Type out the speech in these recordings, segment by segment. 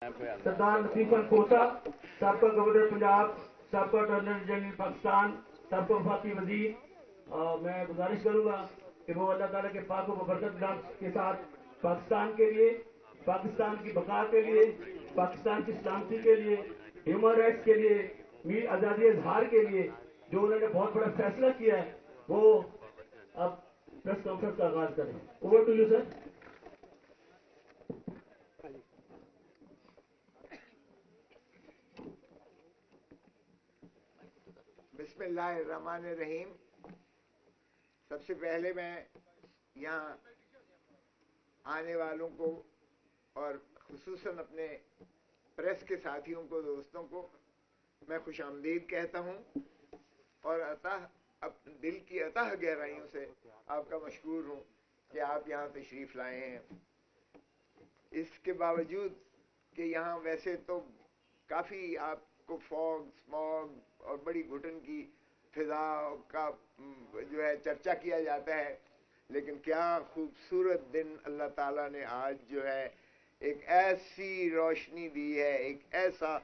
सरदार लतीफ अली खोसा, साबका गवर्नर पंजाब, साबका attorney general Pakistan, साबका वफाकी वजीर, मैं गुजारिश करूंगा कि वो अल्लाह ताला के पाक व बरकत नाम के साथ पाकिस्तान के लिए, पाकिस्तान की बका के लिए, पाकिस्तान की सलामती के लिए, ह्यूमन राइट्स के लिए, मीर आज़ादी इजहार के लिए जो उन्होंने बहुत बड़ा फैसला किया है, वो अब प्रेस कॉन्फ्रेंस का आगाज करें। Over to you sir. बिस्मिल्लाहिर्रहमानिर्रहीम। सबसे पहले मैं यहाँ आने वालों को और खुसूसन अपने प्रेस के साथियों को, दोस्तों को मैं खुशामदीद कहता हूँ और दिल की अतः गहराइयों से आपका मशकूर हूँ कि आप यहाँ तशरीफ़ लाए हैं। इसके बावजूद कि यहाँ वैसे तो काफ़ी आपको फॉग, स्मॉग और बड़ी घुटन की फिजा का जो है चर्चा किया जाता है, लेकिन क्या खूबसूरत दिन अल्लाह ताला ने आज जो है एक ऐसी रोशनी दी है, एक ऐसा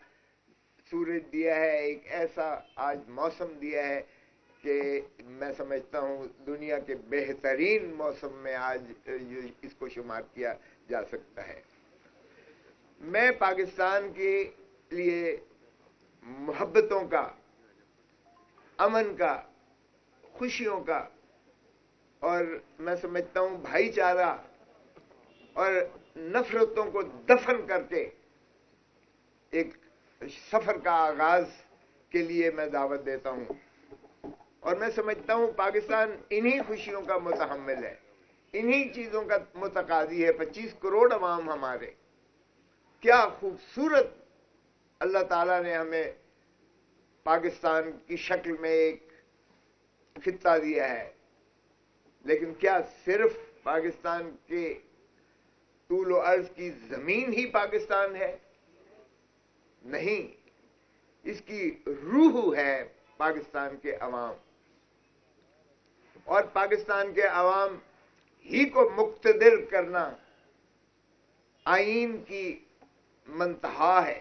सूरज दिया है, एक ऐसा आज मौसम दिया है कि मैं समझता हूँ दुनिया के बेहतरीन मौसम में आज इसको शुमार किया जा सकता है। मैं पाकिस्तान के लिए मोहब्बतों का, अमन का, खुशियों का और मैं समझता हूँ भाईचारा और नफरतों को दफन करके एक सफर का आगाज के लिए मैं दावत देता हूँ। और मैं समझता हूँ पाकिस्तान इन्हीं खुशियों का मुतहम्मिल है, इन्हीं चीजों का मुतकादी है। 25 करोड़ अवाम हमारे, क्या खूबसूरत अल्लाह ताला ने हमें पाकिस्तान की शक्ल में एक खित्ता दिया है। लेकिन क्या सिर्फ पाकिस्तान के तूल और अर्ज की जमीन ही पाकिस्तान है? नहीं, इसकी रूह है पाकिस्तान के अवाम, और पाकिस्तान के अवाम ही को मुक्तदिर करना आईन की मंतहा है।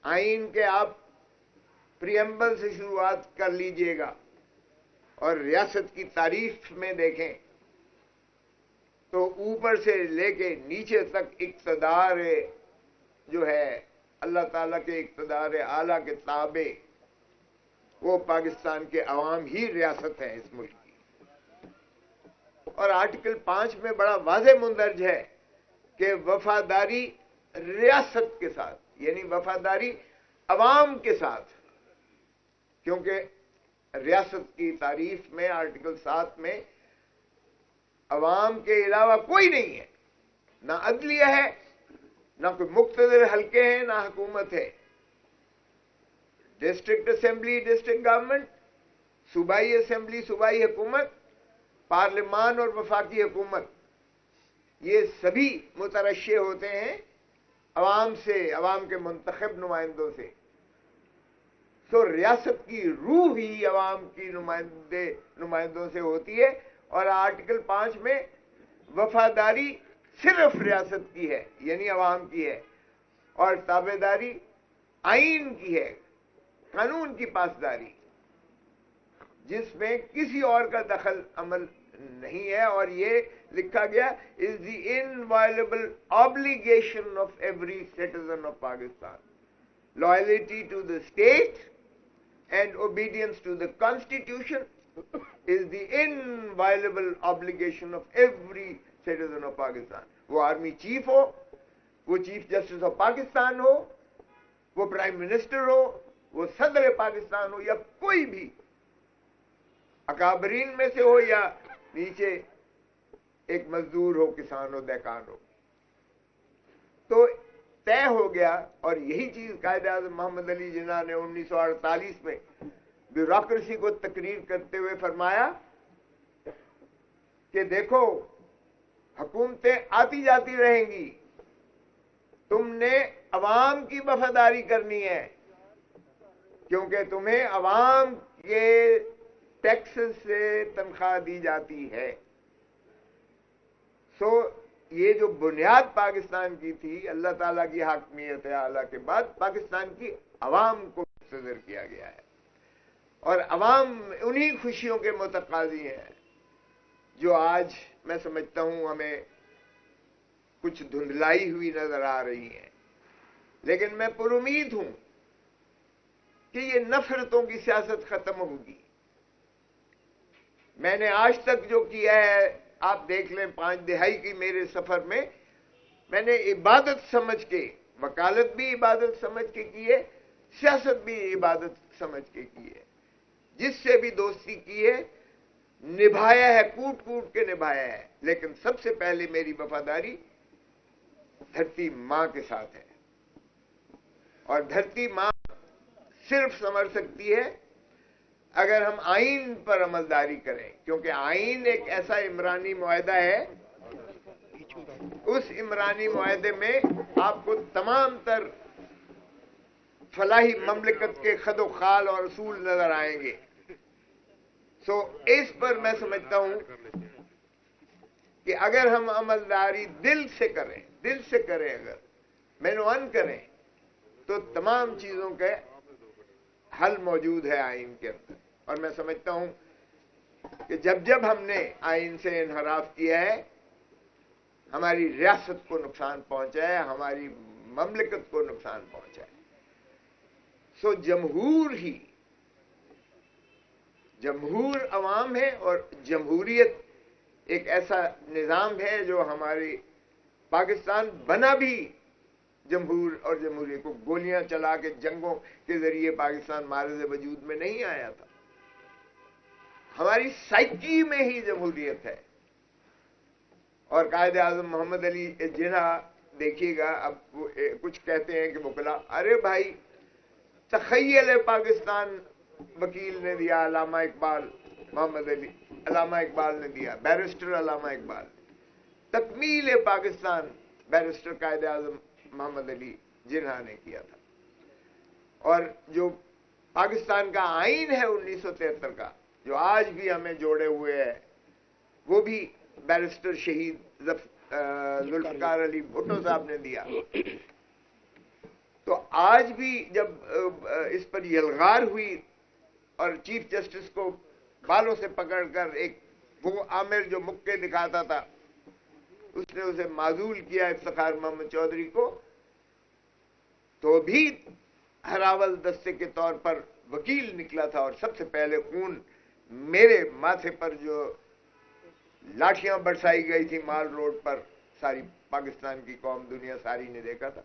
आईन के आप प्रियम्बल से शुरुआत कर लीजिएगा और रियासत की तारीफ में देखें तो ऊपर से लेके नीचे तक इक्तदार जो है अल्लाह ताला के इक्तदार आला के ताबे वो पाकिस्तान के अवाम ही रियासत है इस मुल्क की। और आर्टिकल 5 में बड़ा वाज़ेह मुंदरज है कि वफादारी रियासत के साथ, यानी वफादारी अवाम के साथ, क्योंकि रियासत की तारीफ में आर्टिकल 7 में अवाम के अलावा कोई नहीं है, ना अदलिया है, ना कोई मुक्तदर हल्के हैं, ना हुकूमत है। डिस्ट्रिक्ट असेंबली डिस्ट्रिक्ट गवर्नमेंट, सूबाई असेंबली सूबाई हुकूमत, पार्लिमान और वफाकी हुकूमत, ये सभी मुतरश्शे होते हैं अवाम से, अवाम के मुंतखब नुमाइंदों से। तो रियासत की रूह ही अवाम की नुमाइंदों से होती है। और आर्टिकल 5 में वफादारी सिर्फ रियासत की है, यानी अवाम की है, और ताबेदारी आईन की है, कानून की पासदारी, जिसमें किसी और का दखल अमल नहीं है। और ये लिखा गया is the inviolable obligation of every citizen of Pakistan, loyalty to the state and obedience to the constitution is the inviolable obligation of every citizen of Pakistan. वो आर्मी चीफ हो, वो चीफ जस्टिस ऑफ पाकिस्तान हो, वो prime minister हो, वो सदर पाकिस्तान हो, या कोई भी अकाबरीन में से हो या नीचे एक मजदूर हो, किसान हो, दहकान हो, तो तय हो गया। और यही चीज कायद-ए-आज़म मोहम्मद अली जिन्ना ने 1948 में ब्यूरोक्रेसी को तकरीर करते हुए फरमाया कि देखो हुकूमतें आती जाती रहेंगी, तुमने अवाम की वफादारी करनी है, क्योंकि तुम्हें अवाम के टैक्स से तनख्वाह दी जाती है। सो یہ جو بنیاد پاکستان کی تھی اللہ تعالیٰ کی حاکمیت اعلیٰ کے بعد پاکستان کی عوام کو صدر کیا گیا ہے، اور عوام انہی خوشیوں کے متقاضی ہیں جو آج میں سمجھتا ہوں ہمیں کچھ دھندلائی ہوئی نظر آ رہی ہیں، لیکن میں پر امید ہوں کہ یہ نفرتوں کی سیاست ختم ہوگی۔ میں نے آج تک جو کیا ہے آپ دیکھ لیں 5 دہائی کی میرے سفر میں نے عبادت سمجھ کے، وکالت بھی عبادت سمجھ کے کی ہے، سیاست بھی عبادت سمجھ کے کی ہے، جس سے بھی دوستی کی ہے نبھایا ہے، کوٹ کوٹ کے نبھایا ہے، لیکن سب سے پہلے میری وفاداری دھرتی ماں کے ساتھ ہے، اور دھرتی ماں صرف سنور سکتی ہے اگر ہم آئین پر عملداری کریں، کیونکہ آئین ایک ایسا عمرانی معاہدہ ہے، اس عمرانی معاہدے میں آپ کو تمام تر فلاحی مملکت کے خد و خال اور اصول نظر آئیں گے۔ سو اس پر میں سمجھتا ہوں کہ اگر ہم عملداری دل سے کریں اگر مینوان کریں تو تمام چیزوں کے حل موجود ہے آئین کے اندر، اور میں سمجھتا ہوں کہ جب ہم نے آئین سے انحراف کیا ہے ہماری ریاست کو نقصان پہنچا ہے، ہماری مملکت کو نقصان پہنچا ہے۔ سو جمہور عوام ہے، اور جمہوریت ایک ایسا نظام ہے جو ہماری پاکستان بنا بھی جمہور اور جمہوریت کو گولیاں چلا کے جنگوں کے ذریعے پاکستان معرض وجود میں نہیں آیا تھا، ہماری سائیکی میں ہی جمہوریت ہے۔ اور قائد اعظم محمد علی جناح دیکھیے گا، اب کچھ کہتے ہیں کہ وکلا، ارے بھائی تخیل پاکستان وکیل نے دیا، علامہ اقبال علامہ اقبال نے دیا، بیرسٹر علامہ اقبال، تکمیل پاکستان بیرسٹر قائد اعظم محمد علی جناح نے کیا تھا، اور جو پاکستان کا آئین ہے 1973 کا جو آج بھی ہمیں جوڑے ہوئے ہے، وہ بھی بیرسٹر شہید ذوالفقار علی بھٹو صاحب نے دیا۔ تو آج بھی جب اس پر یلغار ہوئی اور چیف جسٹس کو بالوں سے پکڑ کر ایک وہ عامر جو مکے دکھاتا تھا اس نے اسے معزول کیا افتخار محمد چودھری کو، تو بھی ہراول دستے کے طور پر وکیل نکلا تھا، اور سب سے پہلے خون میرے ماتھے پر جو لاٹھیاں برسائی گئی تھی مال روڈ پر، ساری پاکستان کی قوم دنیا ساری نے دیکھا تھا،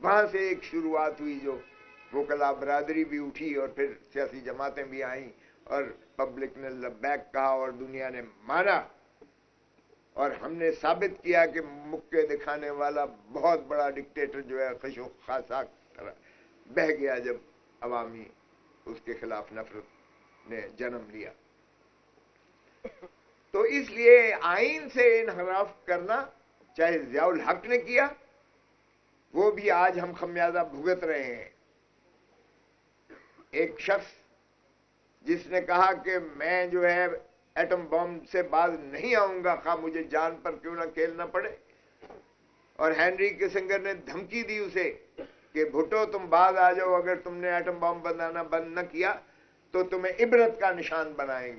وہاں سے ایک شروعات ہوئی جو وکلا برادری بھی اٹھی اور پھر سیاسی جماعتیں بھی آئیں اور پبلک نے لبیک کہا اور دنیا نے مانا، اور ہم نے ثابت کیا کہ مکے دکھانے والا بہت بڑا ڈکٹیٹر جو ہے خشو خاصاک بہہ گیا جب عوامی اس کے خلاف نفرت نے جنم لیا۔ تو اس لیے آئین سے انحراف کرنا چاہے ضیاء الحق نے کیا، وہ بھی آج ہم خمیازہ بھگت رہے ہیں۔ ایک شخص جس نے کہا کہ میں جو ہے ایٹم بم سے باز نہیں آؤں گا خواہ مجھے جان پر کیوں نہ کھیلنا پڑے، اور ہینری کسنگر نے دھمکی دی اسے کہ بھٹو تم باز آ جاؤ، اگر تم نے ایٹم بم بنانا بند نہ کیا تو تمہیں عبرت کا نشان بنائیں گے۔